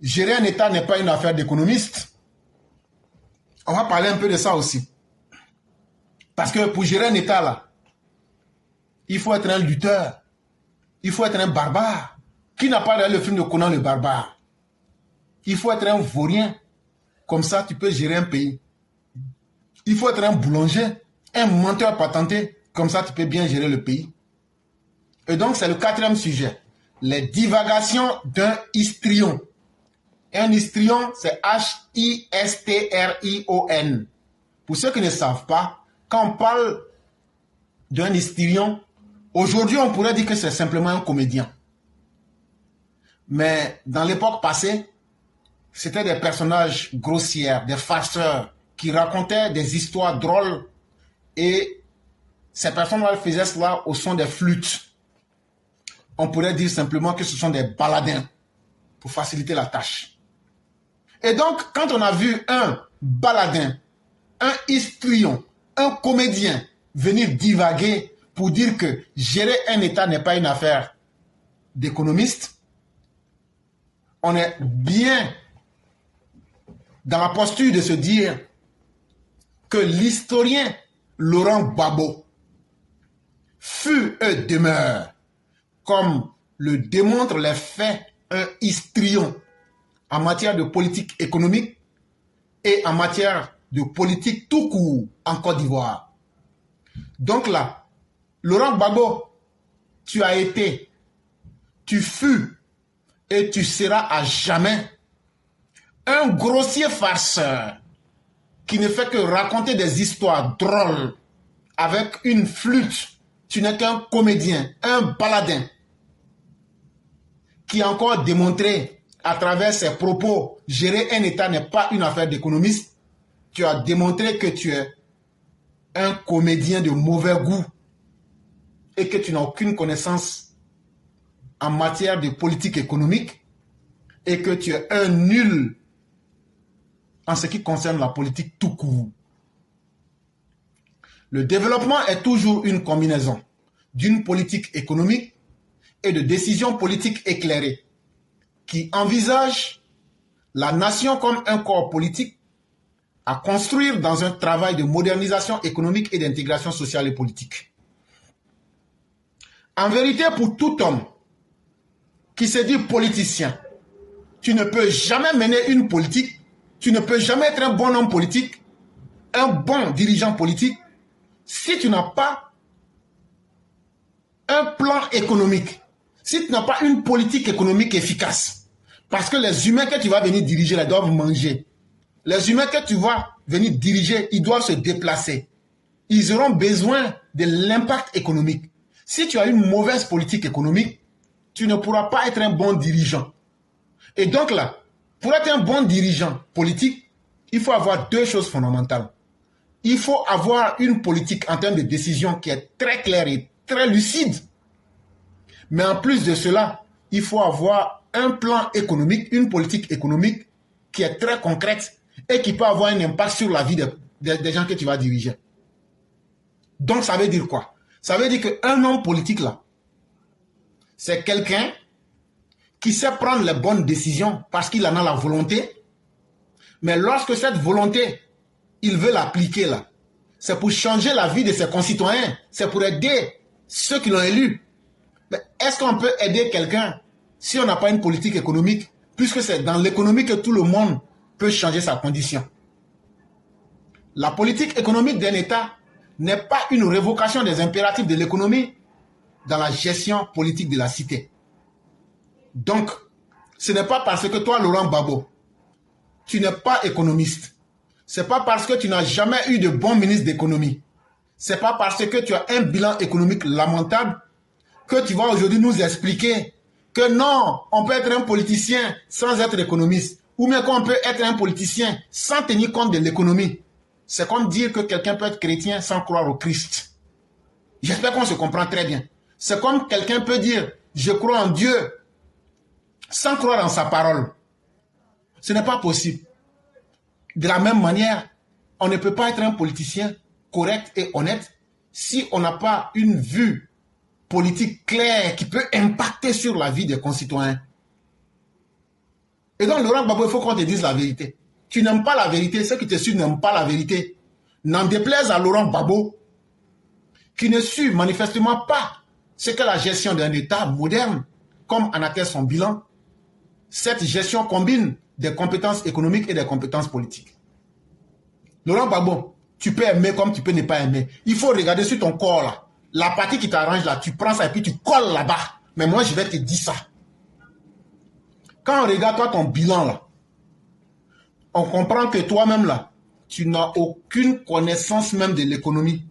gérer un État n'est pas une affaire d'économiste. On va parler un peu de ça aussi. Parce que pour gérer un État, là, il faut être un lutteur. Il faut être un barbare. Qui n'a pas regardé le film de Conan le barbare? Il faut être un vaurien. Comme ça, tu peux gérer un pays. Il faut être un boulanger, un menteur patenté. Comme ça, tu peux bien gérer le pays. Et donc, c'est le 4e sujet. Les divagations d'un histrion. Un histrion, c'est H-I-S-T-R-I-O-N. Pour ceux qui ne savent pas, quand on parle d'un histrion, aujourd'hui, on pourrait dire que c'est simplement un comédien. Mais dans l'époque passée, c'était des personnages grossiers, des farceurs, qui racontaient des histoires drôles et ces personnes-là faisaient cela au son des flûtes. On pourrait dire simplement que ce sont des baladins pour faciliter la tâche. Et donc, quand on a vu un baladin, un histrion, un comédien venir divaguer pour dire que gérer un État n'est pas une affaire d'économiste, on est bien dans la posture de se dire que l'historien Laurent Gbagbo fut et demeure, comme le démontrent les faits, un histrion en matière de politique économique et en matière de politique tout court en Côte d'Ivoire. Donc là, Laurent Gbagbo, tu as été, tu fus et tu seras à jamais un grossier farceur qui ne fait que raconter des histoires drôles avec une flûte. Tu n'es qu'un comédien, un baladin qui a encore démontré à travers ses propos, gérer un État n'est pas une affaire d'économiste. Tu as démontré que tu es un comédien de mauvais goût et que tu n'as aucune connaissance en matière de politique économique et que tu es un nul en ce qui concerne la politique tout court. Le développement est toujours une combinaison d'une politique économique et de décisions politiques éclairées qui envisagent la nation comme un corps politique à construire dans un travail de modernisation économique et d'intégration sociale et politique. En vérité, pour tout homme qui se dit politicien, tu ne peux jamais mener une politique, tu ne peux jamais être un bon homme politique, un bon dirigeant politique, si tu n'as pas un plan économique, si tu n'as pas une politique économique efficace. Parce que les humains que tu vas venir diriger, ils doivent manger. Les humains que tu vas venir diriger, ils doivent se déplacer. Ils auront besoin de l'impact économique. Si tu as une mauvaise politique économique, tu ne pourras pas être un bon dirigeant. Et donc là, pour être un bon dirigeant politique, il faut avoir deux choses fondamentales. Il faut avoir une politique en termes de décision qui est très claire et très lucide. Mais en plus de cela, il faut avoir un plan économique, une politique économique qui est très concrète et qui peut avoir un impact sur la vie des gens que tu vas diriger. Donc ça veut dire quoi? Ça veut dire qu'un homme politique là, c'est quelqu'un qui sait prendre les bonnes décisions parce qu'il en a la volonté. Mais lorsque cette volonté, il veut l'appliquer là, c'est pour changer la vie de ses concitoyens, c'est pour aider ceux qui l'ont élu. Mais est-ce qu'on peut aider quelqu'un si on n'a pas une politique économique, puisque c'est dans l'économie que tout le monde peut changer sa condition? La politique économique d'un État n'est pas une révocation des impératifs de l'économie dans la gestion politique de la cité. Donc, ce n'est pas parce que toi, Laurent Gbagbo, tu n'es pas économiste. Ce n'est pas parce que tu n'as jamais eu de bon ministre d'économie. Ce n'est pas parce que tu as un bilan économique lamentable que tu vas aujourd'hui nous expliquer que non, on peut être un politicien sans être économiste. Ou bien qu'on peut être un politicien sans tenir compte de l'économie. C'est comme dire que quelqu'un peut être chrétien sans croire au Christ. J'espère qu'on se comprend très bien. C'est comme quelqu'un peut dire, je crois en Dieu, sans croire en sa parole. Ce n'est pas possible. De la même manière, on ne peut pas être un politicien correct et honnête si on n'a pas une vue politique claire qui peut impacter sur la vie des concitoyens. Et donc, Laurent Gbagbo, il faut qu'on te dise la vérité. Tu n'aimes pas la vérité, ceux qui te suivent n'aiment pas la vérité. N'en déplaise à Laurent Gbagbo, qui ne suit manifestement pas ce que la gestion d'un État moderne, comme en atteste son bilan. Cette gestion combine des compétences économiques et des compétences politiques. Laurent Gbagbo, tu peux aimer comme tu peux ne pas aimer. Il faut regarder sur ton corps là. La partie qui t'arrange là, tu prends ça et puis tu colles là-bas. Mais moi, je vais te dire ça. Quand on regarde toi ton bilan là, on comprend que toi-même là, tu n'as aucune connaissance même de l'économie.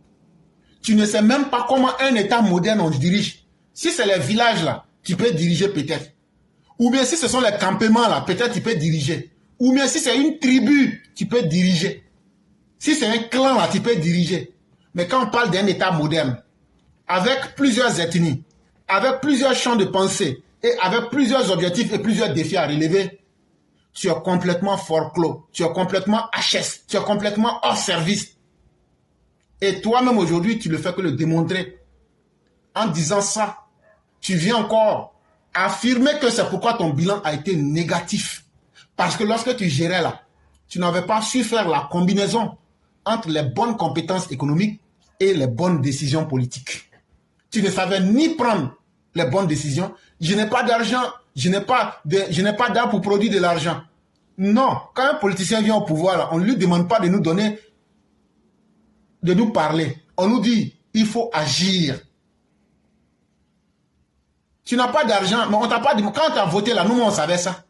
Tu ne sais même pas comment un État moderne on dirige. Si c'est les villages là, tu peux diriger peut-être. Ou bien si ce sont les campements là, peut-être tu peux diriger. Ou bien si c'est une tribu, tu peux diriger. Si c'est un clan là, tu peux diriger. Mais quand on parle d'un État moderne, avec plusieurs ethnies, avec plusieurs champs de pensée, et avec plusieurs objectifs et plusieurs défis à relever, tu es complètement forclos, tu es complètement HS, tu es complètement hors service. Et toi-même aujourd'hui, tu ne fais que le démontrer. En disant ça, tu viens encore affirmer que c'est pourquoi ton bilan a été négatif. Parce que lorsque tu gérais là, tu n'avais pas su faire la combinaison entre les bonnes compétences économiques et les bonnes décisions politiques. Tu ne savais ni prendre les bonnes décisions. Je n'ai pas d'argent, je n'ai pas d'argent pour produire de l'argent. Non, quand un politicien vient au pouvoir, là, on ne lui demande pas de nous donner, de nous parler. On nous dit, il faut agir. Tu n'as pas d'argent, mais on t'a pas dit, quand tu as voté là, nous on savait ça.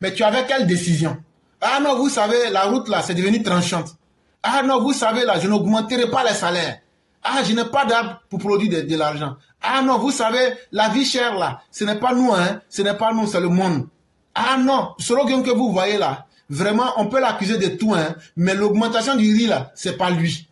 Mais tu avais quelle décision? Ah non, vous savez, la route là, c'est devenu tranchante. Ah non, vous savez là, je n'augmenterai pas les salaires. Ah, je n'ai pas d'argent pour produire de l'argent. Ah non, vous savez, la vie chère là, ce n'est pas nous, hein, ce n'est pas nous, c'est le monde. Ah non, ce slogan que vous voyez là, vraiment, on peut l'accuser de tout, hein, mais l'augmentation du riz là, c'est pas lui.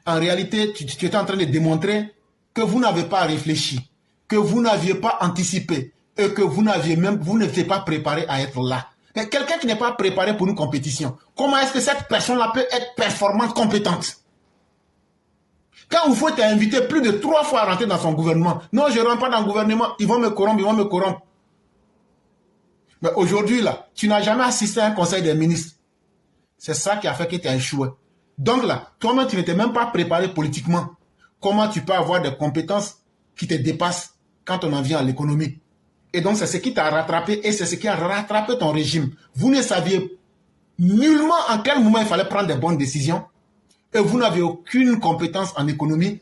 En réalité, tu étais en train de démontrer que vous n'avez pas réfléchi, que vous n'aviez pas anticipé et que vous n'étiez pas préparé à être là. Mais quelqu'un qui n'est pas préparé pour une compétition, comment est-ce que cette personne-là peut être performante, compétente? Quand il faut t'inviter plus de 3 fois à rentrer dans son gouvernement, non, je ne rentre pas dans le gouvernement, ils vont me corrompre, ils vont me corrompre. Mais aujourd'hui, là, tu n'as jamais assisté à un conseil des ministres. C'est ça qui a fait que tu as échoué. Donc là, toi-même, tu n'étais même pas préparé politiquement. Comment tu peux avoir des compétences qui te dépassent quand on en vient à l'économie? Et donc, c'est ce qui t'a rattrapé et c'est ce qui a rattrapé ton régime. Vous ne saviez nullement en quel moment il fallait prendre des bonnes décisions et vous n'avez aucune compétence en économie.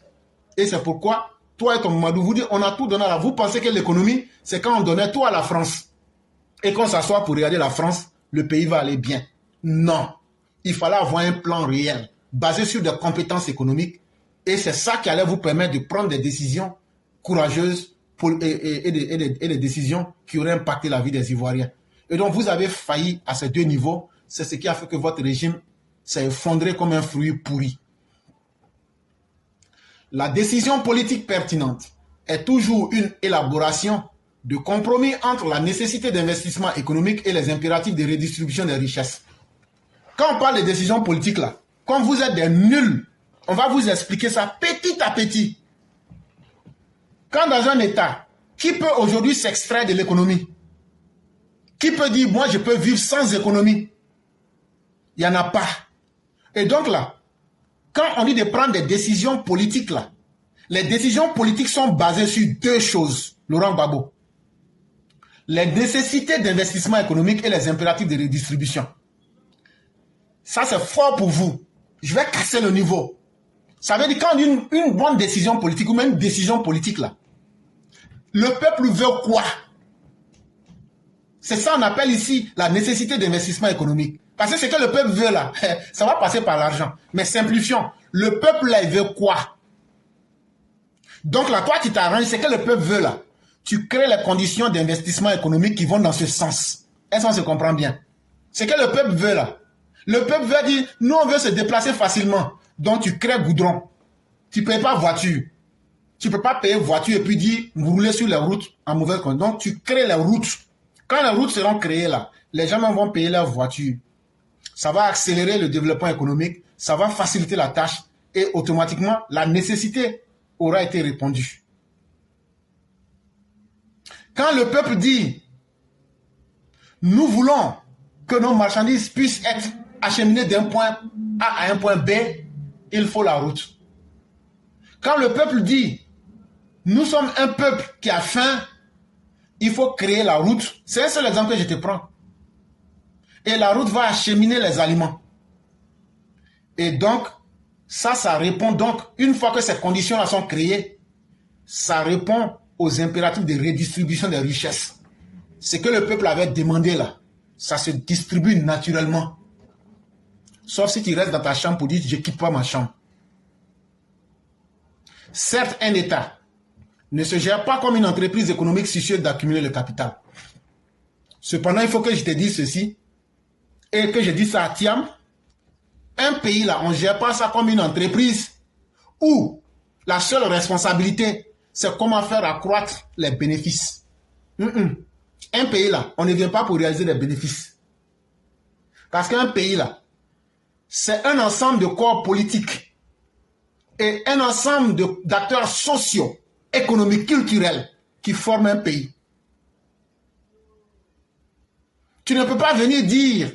Et c'est pourquoi, toi et ton Mamadou, vous dites, on a tout donné à la... Vous pensez que l'économie, c'est quand on donnait tout à la France et qu'on s'assoit pour regarder la France, le pays va aller bien. Non. Il fallait avoir un plan réel, basé sur des compétences économiques. Et c'est ça qui allait vous permettre de prendre des décisions courageuses et des décisions qui auraient impacté la vie des Ivoiriens. Et donc, vous avez failli à ces 2 niveaux. C'est ce qui a fait que votre régime s'est effondré comme un fruit pourri. La décision politique pertinente est toujours une élaboration de compromis entre la nécessité d'investissement économique et les impératifs de redistribution des richesses. Quand on parle de décisions politiques là, quand vous êtes des nuls, on va vous expliquer ça petit à petit. Quand dans un État, qui peut aujourd'hui s'extraire de l'économie? Qui peut dire, moi je peux vivre sans économie? Il n'y en a pas. Et donc là, quand on dit de prendre des décisions politiques là, les décisions politiques sont basées sur 2 choses, Laurent Gbagbo. Les nécessités d'investissement économique et les impératifs de redistribution. Ça c'est fort pour vous. Je vais casser le niveau. Ça veut dire quand on dit une bonne décision politique ou même une décision politique là, le peuple veut quoi? C'est ça qu'on appelle ici la nécessité d'investissement économique. Parce que ce que le peuple veut là, ça va passer par l'argent. Mais simplifions. Le peuple là, il veut quoi? Donc là, toi, tu t'arranges, ce que le peuple veut là. Tu crées les conditions d'investissement économique qui vont dans ce sens. Est-ce qu'on se comprend bien? Ce que le peuple veut là. Le peuple veut dire, nous on veut se déplacer facilement. Donc tu crées goudron. Tu ne payes pas voiture. Tu ne peux pas payer voiture et puis dire, vous roulez sur les routes en mauvaise condition. Donc tu crées les routes. Quand les routes seront créées là, les gens vont payer leur voiture. Ça va accélérer le développement économique, ça va faciliter la tâche et automatiquement la nécessité aura été répondue. Quand le peuple dit, Nous voulons que nos marchandises puissent être acheminées d'un point A à un point B, il faut la route. Quand le peuple dit, nous sommes un peuple qui a faim, il faut créer la route. C'est un seul exemple que je te prends. Et la route va acheminer les aliments. Et donc, ça répond donc, une fois que ces conditions-là sont créées, ça répond aux impératifs de redistribution des richesses. Ce que le peuple avait demandé là, ça se distribue naturellement. Sauf si tu restes dans ta chambre pour dire, je ne quitte pas ma chambre. Certes, un État ne se gère pas comme une entreprise économique soucieuse d'accumuler le capital. Cependant, il faut que je te dise ceci, et que je dise ça à Thiam. Un pays là, on ne gère pas ça comme une entreprise où la seule responsabilité, c'est comment faire accroître les bénéfices. Un pays là, on ne vient pas pour réaliser des bénéfices. Parce qu'un pays là, c'est un ensemble de corps politiques et un ensemble d'acteurs sociaux, économiques, culturels qui forment un pays. Tu ne peux pas venir dire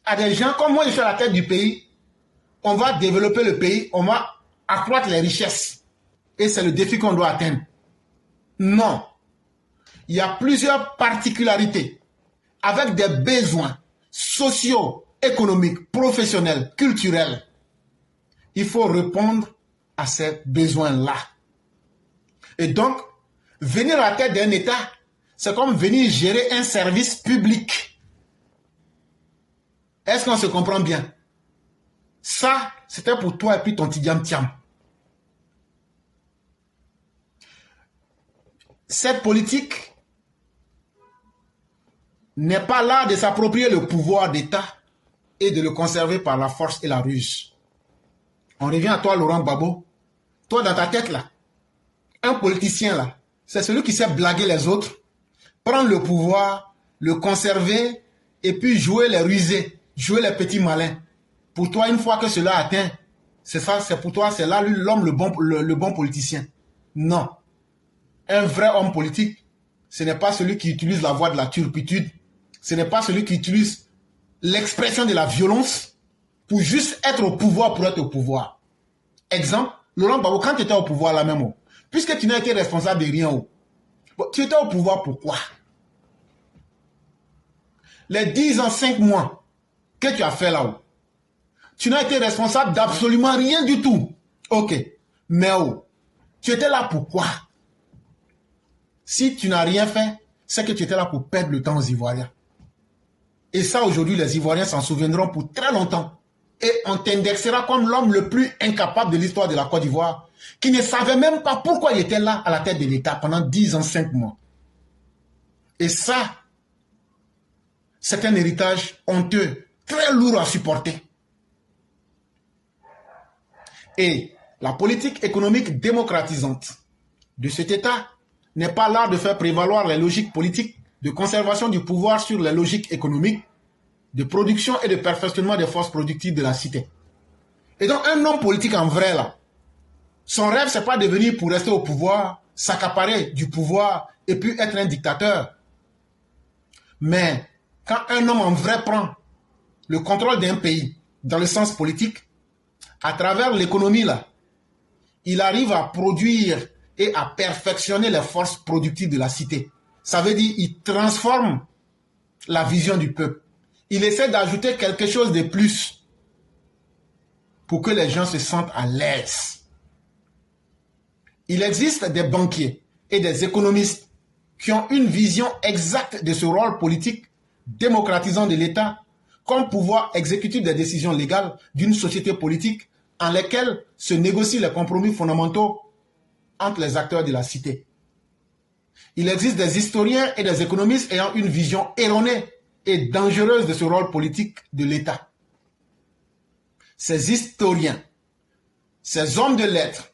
à des gens comme moi, je suis à la tête du pays, on va développer le pays, on va accroître les richesses. Et c'est le défi qu'on doit atteindre. Non. Il y a plusieurs particularités avec des besoins sociaux, économiques, professionnels, culturels. Il faut répondre à ces besoins-là. Et donc, venir à la tête d'un État, c'est comme venir gérer un service public. Est-ce qu'on se comprend bien? Ça, c'était pour toi et puis ton Tiam. Cette politique n'est pas là de s'approprier le pouvoir d'État et de le conserver par la force et la ruse. On revient à toi, Laurent Gbagbo. Toi, dans ta tête, là, un politicien, là, c'est celui qui sait blaguer les autres, prendre le pouvoir, le conserver et puis jouer les rusés. Jouer les petits malins. Pour toi, une fois que cela atteint, c'est ça, c'est pour toi, c'est là l'homme, le bon politicien. Non. Un vrai homme politique, ce n'est pas celui qui utilise la voie de la turpitude. Ce n'est pas celui qui utilise l'expression de la violence pour juste être au pouvoir pour être au pouvoir. Exemple, Laurent Gbagbo, quand tu étais au pouvoir là même, puisque tu n'as été responsable de rien, tu étais au pouvoir pourquoi? Les 10 ans, 5 mois, que tu as fait là-haut, tu n'as été responsable d'absolument rien du tout. Ok. Mais tu étais là pourquoi? Si tu n'as rien fait, c'est que tu étais là pour perdre le temps aux Ivoiriens. Et ça, aujourd'hui, les Ivoiriens s'en souviendront pour très longtemps. Et on t'indexera comme l'homme le plus incapable de l'histoire de la Côte d'Ivoire, qui ne savait même pas pourquoi il était là à la tête de l'État pendant 10 ans, 5 mois. Et ça, c'est un héritage honteux, très lourd à supporter. Et la politique économique démocratisante de cet État n'est pas là de faire prévaloir les logiques politiques de conservation du pouvoir sur les logiques économiques, de production et de perfectionnement des forces productives de la cité. Et donc un homme politique en vrai là, son rêve c'est pas de venir pour rester au pouvoir, s'accaparer du pouvoir et puis être un dictateur. Mais quand un homme en vrai prend le contrôle d'un pays dans le sens politique, à travers l'économie là, il arrive à produire et à perfectionner les forces productives de la cité. Ça veut dire qu'il transforme la vision du peuple. Il essaie d'ajouter quelque chose de plus pour que les gens se sentent à l'aise. Il existe des banquiers et des économistes qui ont une vision exacte de ce rôle politique démocratisant de l'État comme pouvoir exécutif des décisions légales d'une société politique en lesquelles se négocient les compromis fondamentaux entre les acteurs de la cité. Il existe des historiens et des économistes ayant une vision erronée et dangereuse de ce rôle politique de l'État. Ces historiens, ces hommes de lettres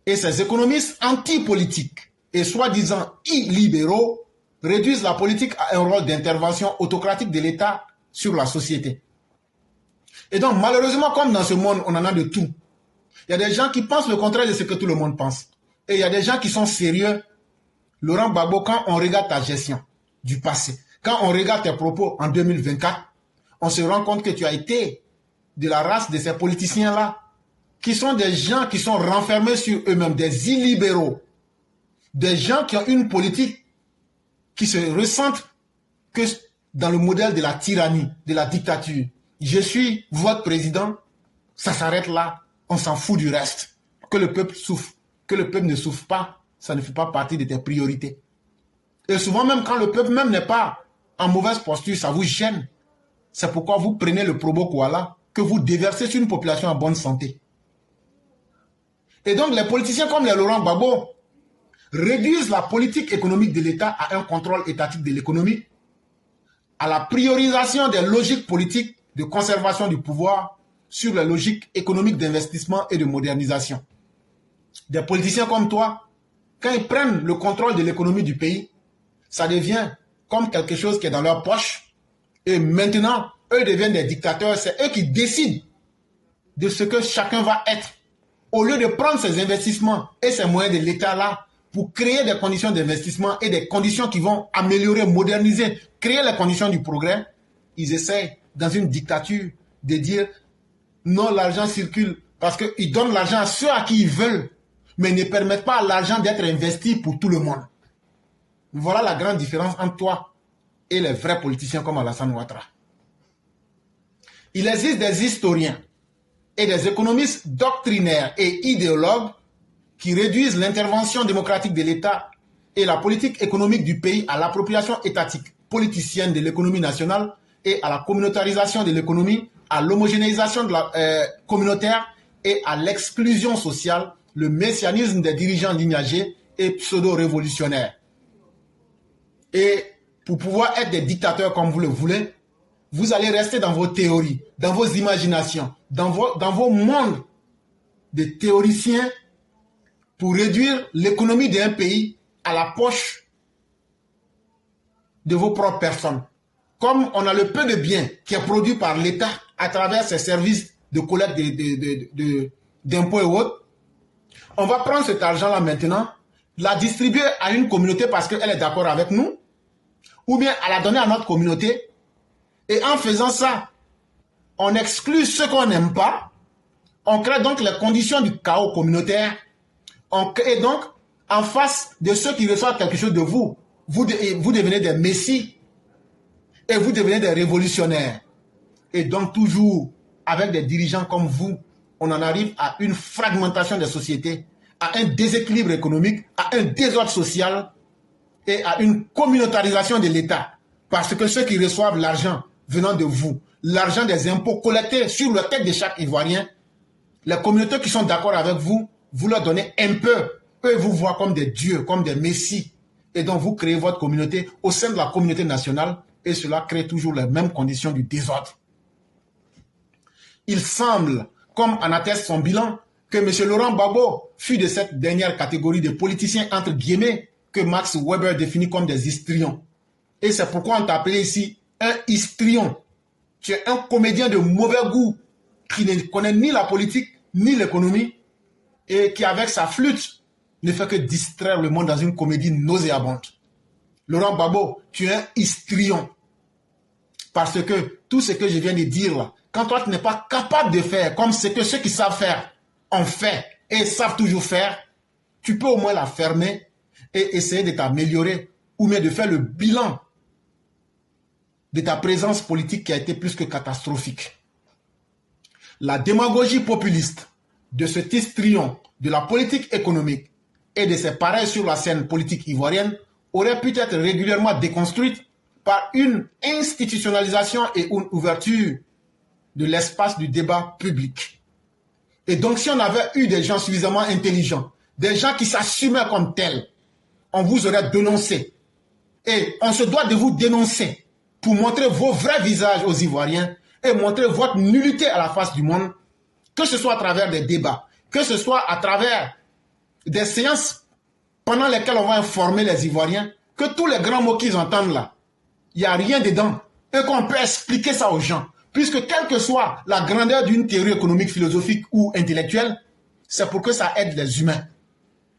et ces économistes anti-politiques et soi-disant illibéraux réduisent la politique à un rôle d'intervention autocratique de l'État sur la société. Et donc, malheureusement, comme dans ce monde, on en a de tout. Il y a des gens qui pensent le contraire de ce que tout le monde pense. Et il y a des gens qui sont sérieux. Laurent Gbagbo, quand on regarde ta gestion du passé, quand on regarde tes propos en 2024, on se rend compte que tu as été de la race de ces politiciens-là, qui sont des gens qui sont renfermés sur eux-mêmes, des illibéraux, des gens qui ont une politique qui se ressentent que dans le modèle de la tyrannie, de la dictature. Je suis votre président, ça s'arrête là, on s'en fout du reste. Que le peuple souffre, que le peuple ne souffre pas, ça ne fait pas partie de tes priorités. Et souvent même quand le peuple même n'est pas en mauvaise posture, ça vous gêne. C'est pourquoi vous prenez le Probo Koala que vous déversez sur une population en bonne santé. Et donc les politiciens comme les Laurent Gbagbo réduisent la politique économique de l'État à un contrôle étatique de l'économie, à la priorisation des logiques politiques de conservation du pouvoir sur les logiques économiques d'investissement et de modernisation. Des politiciens comme toi, quand ils prennent le contrôle de l'économie du pays, ça devient comme quelque chose qui est dans leur poche. Et maintenant, eux deviennent des dictateurs. C'est eux qui décident de ce que chacun va être. Au lieu de prendre ces investissements et ces moyens de l'État-là pour créer des conditions d'investissement et des conditions qui vont améliorer, moderniser, créer les conditions du progrès, ils essayent, dans une dictature, de dire non, l'argent circule parce qu'ils donnent l'argent à ceux à qui ils veulent, mais ne permettent pas à l'argent d'être investi pour tout le monde. Voilà la grande différence entre toi et les vrais politiciens comme Alassane Ouattara. Il existe des historiens et des économistes doctrinaires et idéologues qui réduisent l'intervention démocratique de l'État et la politique économique du pays à l'appropriation étatique politicienne de l'économie nationale et à la communautarisation de l'économie, à l'homogénéisation de la communautaire et à l'exclusion sociale, le messianisme des dirigeants lignagés et pseudo-révolutionnaires. Et pour pouvoir être des dictateurs comme vous le voulez, vous allez rester dans vos théories, dans vos imaginations, dans vos mondes de théoriciens pour réduire l'économie d'un pays à la poche de vos propres personnes. Comme on a le peu de biens qui est produit par l'État à travers ses services de collecte d'impôts et autres, on va prendre cet argent-là maintenant, la distribuer à une communauté parce qu'elle est d'accord avec nous, ou bien à la donner à notre communauté. Et en faisant ça, on exclut ceux qu'on n'aime pas, on crée donc les conditions du chaos communautaire, et donc, en face de ceux qui reçoivent quelque chose de vous, vous devenez des messies et vous devenez des révolutionnaires. Et donc, toujours avec des dirigeants comme vous, on en arrive à une fragmentation des sociétés, à un déséquilibre économique, à un désordre social et à une communautarisation de l'État. Parce que ceux qui reçoivent l'argent venant de vous, l'argent des impôts collectés sur la tête de chaque Ivoirien, les communautés qui sont d'accord avec vous, vous leur donnez un peu. Eux vous voient comme des dieux, comme des messies. Et donc vous créez votre communauté au sein de la communauté nationale et cela crée toujours les mêmes conditions du désordre. Il semble, comme en atteste son bilan, que M. Laurent Gbagbo fut de cette dernière catégorie de politiciens entre guillemets que Max Weber définit comme des histrions. Et c'est pourquoi on t'a appelé ici un histrion. Tu es un comédien de mauvais goût qui ne connaît ni la politique ni l'économie et qui avec sa flûte ne fait que distraire le monde dans une comédie nauséabonde. Laurent Gbagbo, tu es un histrion. Parce que tout ce que je viens de dire là, quand toi tu n'es pas capable de faire comme ce que ceux qui savent faire ont fait et savent toujours faire, tu peux au moins la fermer et essayer de t'améliorer ou bien de faire le bilan de ta présence politique qui a été plus que catastrophique. La démagogie populiste de cet histrion de la politique économique et de ses pareils sur la scène politique ivoirienne aurait pu être régulièrement déconstruite par une institutionnalisation et une ouverture de l'espace du débat public. Et donc si on avait eu des gens suffisamment intelligents, des gens qui s'assumaient comme tels, on vous aurait dénoncé. Et on se doit de vous dénoncer pour montrer vos vrais visages aux Ivoiriens et montrer votre nullité à la face du monde, que ce soit à travers des débats, que ce soit à travers des séances pendant lesquelles on va informer les Ivoiriens que tous les grands mots qu'ils entendent là, il n'y a rien dedans et qu'on peut expliquer ça aux gens. Puisque quelle que soit la grandeur d'une théorie économique, philosophique ou intellectuelle, c'est pour que ça aide les humains.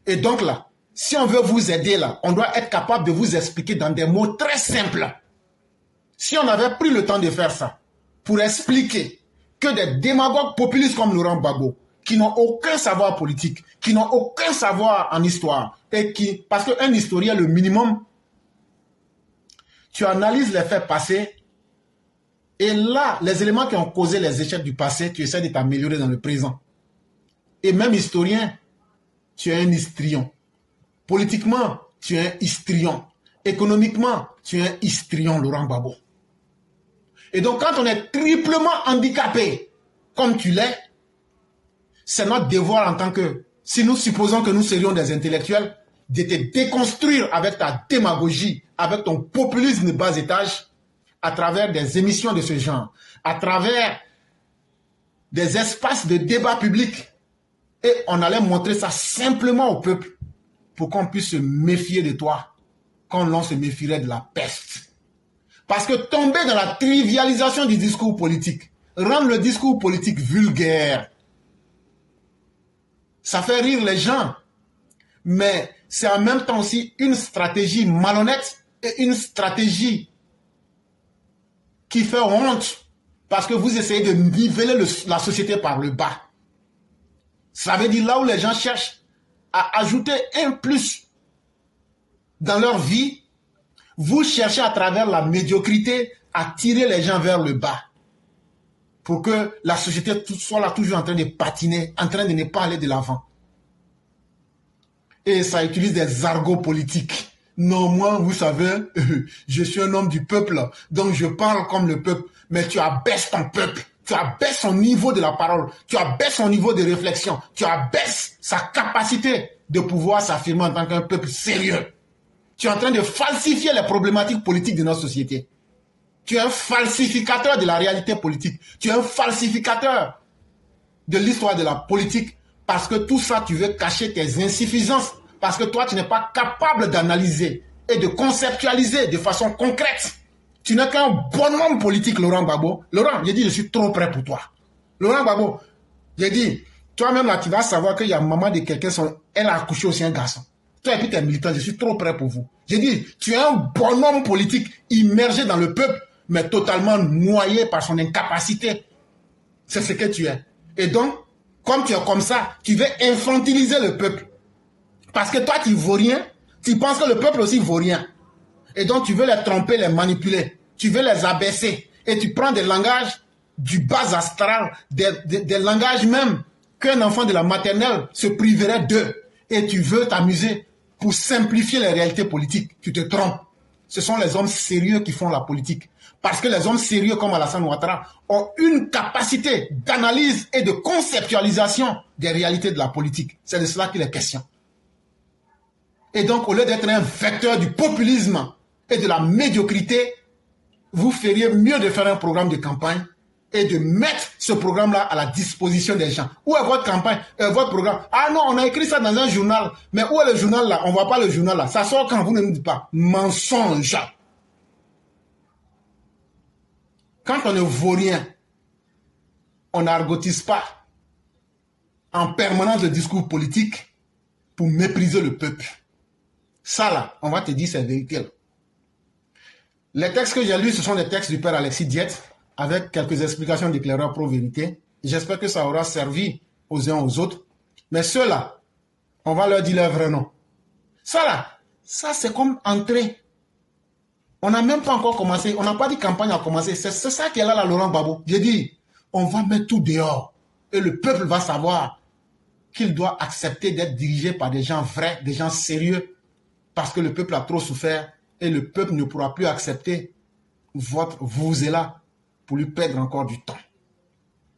Et donc là, si on veut vous aider là, on doit être capable de vous expliquer dans des mots très simples Si on avait pris le temps de faire ça, pour expliquer que des démagogues populistes comme Laurent Gbagbo, qui n'ont aucun savoir politique, qui n'ont aucun savoir en histoire, et qui, parce qu'un historien, le minimum, tu analyses les faits passés, et là, les éléments qui ont causé les échecs du passé, tu essaies de t'améliorer dans le présent. Et même historien, tu es un histrion. Politiquement, tu es un histrion. Économiquement, tu es un histrion, Laurent Gbagbo. Et donc, quand on est triplement handicapé, comme tu l'es, c'est notre devoir en tant que, si nous supposons que nous serions des intellectuels, de te déconstruire avec ta démagogie, avec ton populisme de bas étage, à travers des émissions de ce genre, à travers des espaces de débat public. Et on allait montrer ça simplement au peuple pour qu'on puisse se méfier de toi, comme l'on se méfierait de la peste. Parce que tomber dans la trivialisation du discours politique, rendre le discours politique vulgaire, ça fait rire les gens. Mais c'est en même temps aussi une stratégie malhonnête et une stratégie qui fait honte parce que vous essayez de niveler la société par le bas. Ça veut dire là où les gens cherchent à ajouter un plus dans leur vie, vous cherchez à travers la médiocrité à tirer les gens vers le bas pour que la société soit là toujours en train de patiner, en train de ne pas aller de l'avant. Et ça utilise des argots politiques. Non, moi, vous savez, je suis un homme du peuple, donc je parle comme le peuple. Mais tu abaisses ton peuple, tu abaisses son niveau de la parole, tu abaisses son niveau de réflexion, tu abaisses sa capacité de pouvoir s'affirmer en tant qu'un peuple sérieux. Tu es en train de falsifier les problématiques politiques de notre société. Tu es un falsificateur de la réalité politique. Tu es un falsificateur de l'histoire de la politique parce que tout ça, tu veux cacher tes insuffisances. Parce que toi, tu n'es pas capable d'analyser et de conceptualiser de façon concrète. Tu n'es qu'un bonhomme politique, Laurent Gbagbo. Laurent, j'ai dit, je suis trop près pour toi. Laurent Gbagbo, j'ai dit, toi-même là, tu vas savoir qu'il y a maman de quelqu'un, elle a accouché aussi un garçon. Toi et puis tes militants, je suis trop près pour vous. J'ai dit, tu es un bonhomme politique immergé dans le peuple, mais totalement noyé par son incapacité. C'est ce que tu es. Et donc, comme tu es comme ça, tu veux infantiliser le peuple. Parce que toi, tu ne vaux rien. Tu penses que le peuple aussi ne vaut rien. Et donc, tu veux les tromper, les manipuler. Tu veux les abaisser. Et tu prends des langages du bas astral, des langages même qu'un enfant de la maternelle se priverait d'eux. Et tu veux t'amuser pour simplifier les réalités politiques. Tu te trompes. Ce sont les hommes sérieux qui font la politique. Parce que les hommes sérieux comme Alassane Ouattara ont une capacité d'analyse et de conceptualisation des réalités de la politique. C'est de cela qu'il est question. Et donc, au lieu d'être un vecteur du populisme et de la médiocrité, vous feriez mieux de faire un programme de campagne et de mettre ce programme-là à la disposition des gens. Où est votre campagne, votre programme? Ah non, on a écrit ça dans un journal. Mais où est le journal là? On ne voit pas le journal là. Ça sort quand vous ne nous dites pas. Mensonge. Quand on ne vaut rien, on n'argotise pas en permanence le discours politique pour mépriser le peuple. Ça là, on va te dire c'est vérité. Les textes que j'ai lus, ce sont des textes du père Alexis Diette, avec quelques explications d'éclaireurs pro-vérité. J'espère que ça aura servi aux uns aux autres. Mais ceux-là, on va leur dire leur vrai nom. Ça là, ça c'est comme entrer. On n'a même pas encore commencé. On n'a pas dit campagne a commencé. C'est ça qui est là, Laurent Gbagbo. J'ai dit, on va mettre tout dehors. Et le peuple va savoir qu'il doit accepter d'être dirigé par des gens vrais, des gens sérieux. Parce que le peuple a trop souffert. Et le peuple ne pourra plus accepter vous êtes là pour lui perdre encore du temps.